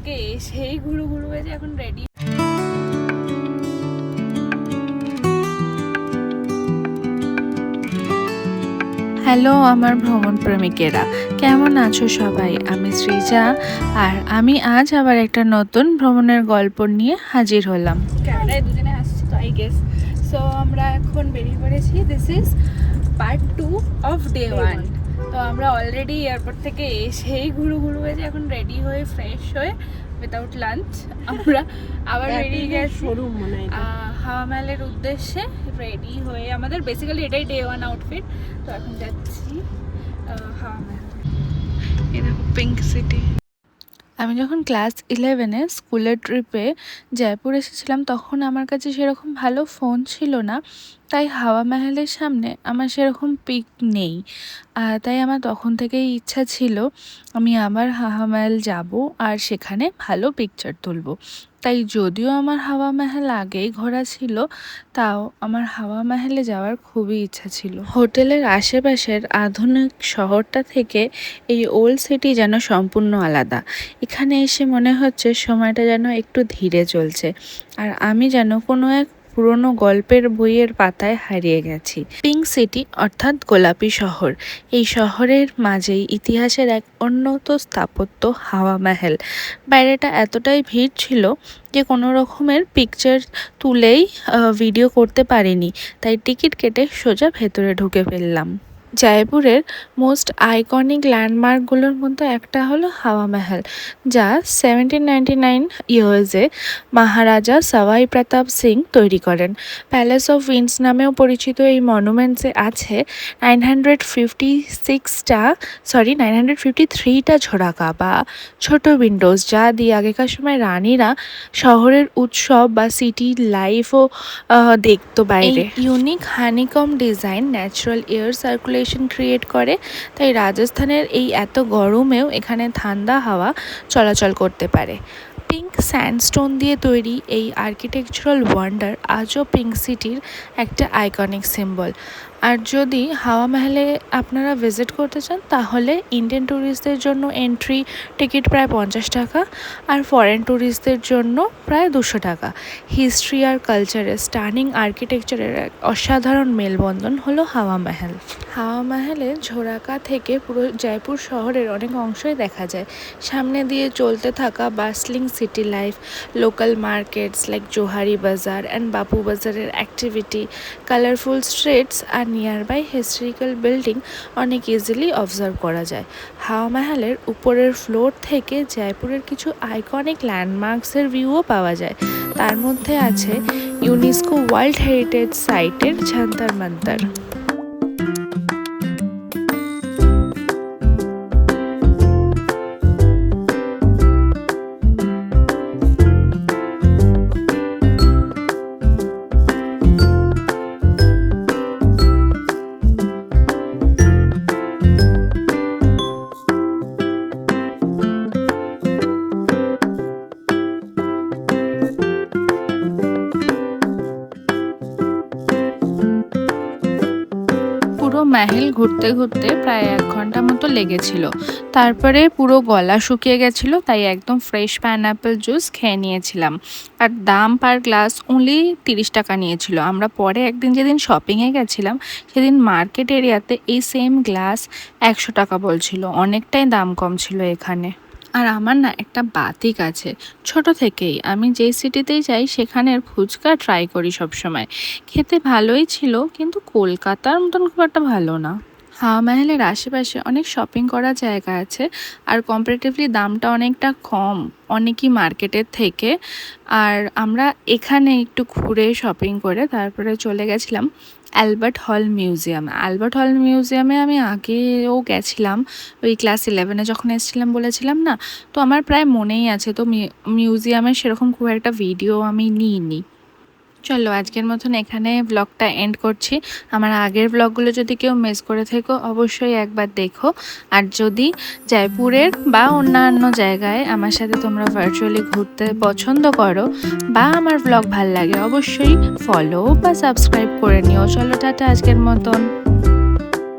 থেকে এসেই ঘুরু ঘুরু হয়েছে, এখন রেডি। হ্যালো আমার ভ্রমণ প্রেমিকেরা, কেমন আছো সবাই? আমি সৃজা, আর আমি আজ আবার একটা নতুন ভ্রমণের গল্প নিয়ে হাজির হলাম। ক্যামেরায় দুজনে আসছি তো আই গেস। সো আমরা এখন বেরিয়ে পড়েছি। This is part 2 off day 1। তো আমরা অলরেডি এয়ারপোর্ট থেকে এসেই ঘুরু ঘুরু হয়েছে, এখন রেডি হয়ে ফ্রেশ হয়ে উইদাউট লাঞ্চ আমরা আবার বেরিয়ে গেছি হাওয়া মহলের উদ্দেশ্যে। রেডি হয়ে আমাদের বেসিক্যালি এটাই ডে 1 আউটফিট। তো এখন যাচ্ছি হাওয়া মহল। এটা পিঙ্ক সিটি। আমি যখন ক্লাস 11-এ স্কুলের ট্রিপে জয়পুর এসেছিলাম, তখন আমার কাছে সেরকম ভালো ফোন ছিল না, তাই হাওয়া মহলের সামনে আমার সেরকম পিক নেই। তাই আমার তখন থেকেই ইচ্ছা ছিল আমি আবার হাওয়া মহল যাব আর সেখানে ভালো পিকচার তুলব। তাই যদিও আমার হাওয়া মহল আগেই ঘোরা ছিল, তাও আমার হাওয়া মহলে যাওয়ার খুবই ইচ্ছা ছিল। হোটেলের আশেপাশের আধুনিক শহরটা থেকে এই ওল্ড সিটি যেন সম্পূর্ণ আলাদা। এখানে এসে মনে হচ্ছে সময়টা যেন একটু ধীরে চলছে, আর আমি যেন কোনো এক পুরনো গল্পের বইয়ের পাতায় হারিয়ে গেছি। পিঙ্ক সিটি অর্থাৎ গোলাপি শহর। এই শহরের মাঝেই ইতিহাসের এক উন্নত স্থাপত্য হাওয়া মহল। বাইরেটা এতটাই ভিড় ছিল যে কোনো রকমের পিকচার তুলেই ভিডিও করতে পারিনি, তাই টিকিট কেটে সোজা ভেতরে ঢুকে ফেললাম। জয়পুরের মোস্ট আইকনিক ল্যান্ডমার্কগুলোর মধ্যে একটা হলো হাওয়া মহল, যা 1799 ইয়ার্সে মহারাজা সওয়াই প্রতাপ সিং তৈরি করেন। প্যালেস অফ উইন্ডস নামেও পরিচিত এই মনুমেন্টসে আছে 953টা ঝোড়াকা বা ছোট উইন্ডোজ, যা দিয়ে আগেকার সময় রানীরা শহরের উৎসব বা সিটি লাইফও দেখতো বাইরে। Unique honeycomb design natural air circulation create করে, তাই রাজস্থানের এই এত গরমেও এখানে ঠান্ডা হাওয়া চলাচল করতে পারে। পিঙ্ক স্যান্ডস্টোন দিয়ে তৈরি এই আর্কিটেকচারাল ওয়ান্ডার আজও পিঙ্ক সিটির একটা আইকনিক সিম্বল। আর যদি হাওয়া মহলে আপনারা ভিজিট করতে চান, তাহলে ইন্ডিয়ান ট্যুরিস্টদের জন্য এন্ট্রি টিকিট প্রায় 50 টাকা, আর ফরেন ট্যুরিস্টদের জন্য প্রায় 200 টাকা। হিস্ট্রি আর কালচারের স্টানিং আর্কিটেকচারের এক অসাধারণ মেলবন্ধন হলো হাওয়া মহল। হাওয়া মহলে ঝোড়াকা থেকে পুরো জয়পুর শহরের অনেক অংশই দেখা যায়। সামনে দিয়ে চলতে থাকা বাসলিং city life, local markets like Johari বাজার অ্যান্ড বাপু বাজারের অ্যাক্টিভিটি, কালারফুল স্ট্রিটস আর নিয়ারবাই হিস্ট্রিক্যাল বিল্ডিং অনেক ইজিলি অবজার্ভ করা যায়। হাওয়া মহলের উপরের ফ্লোর থেকে জয়পুরের কিছু আইকনিক ল্যান্ডমার্কসের ভিউও পাওয়া যায়। তার মধ্যে আছে ইউনেস্কো ওয়ার্ল্ড হেরিটেজ সাইটের জান্তর মন্তর। পুরো মহল ঘুরতে ঘুরতে প্রায় 1 ঘন্টা মতো লেগেছিল। তারপরে পুরো গলা শুকিয়ে গেছিল, তাই একদম ফ্রেশ পাইনঅ্যাপেল জুস খেয়ে নিয়েছিলাম। আর দাম পার গ্লাস অনলি 30 টাকা নিয়েছিল। আমরা পরে একদিন যেদিন শপিংয়ে গেছিলাম, সেদিন মার্কেট এরিয়াতে এই সেম গ্লাস 100 টাকা বলছিল। অনেকটাই দাম কম ছিল এখানে। আর আমার না একটা বাতিক আছে, ছোট থেকেই আমি যেই সিটিতেই যাই সেখানের ফুচকা ট্রাই করি সব সময়। খেতে ভালোই ছিল, কিন্তু কলকাতার মতন খুব একটা ভালো না। হাওয়া মহলের আশেপাশে অনেক শপিং করার জায়গা আছে, আর কম্পারেটিভলি দামটা অনেকটা কম অনেকই মার্কেটের থেকে। আর আমরা এখানে একটু ঘুরে শপিং করে তারপরে চলে গেছিলাম অ্যালবার্ট হল মিউজিয়ামে। অ্যালবার্ট হল মিউজিয়ামে আমি আগেও গেছিলাম, ওই ক্লাস 11-এ যখন এসেছিলাম বলেছিলাম না, তো আমার প্রায় মনেই আছে। তো মিউজিয়ামের সেরকম খুব একটা ভিডিও আমি নিইনি। চলো আজকের মতন এখানে ব্লগটা এন্ড করছি। আমার আগের ব্লগগুলো যদি কেউ মিস করে থেকো, অবশ্যই একবার দেখো। আর যদি জয়পুরের বা অন্যান্য জায়গায় আমার সাথে তোমরা ভার্চুয়ালি ঘুরতে পছন্দ করো বা আমার ব্লগ ভাল লাগে, অবশ্যই ফলো বা সাবস্ক্রাইব করে নিও। চলো টাটা আজকের মতন।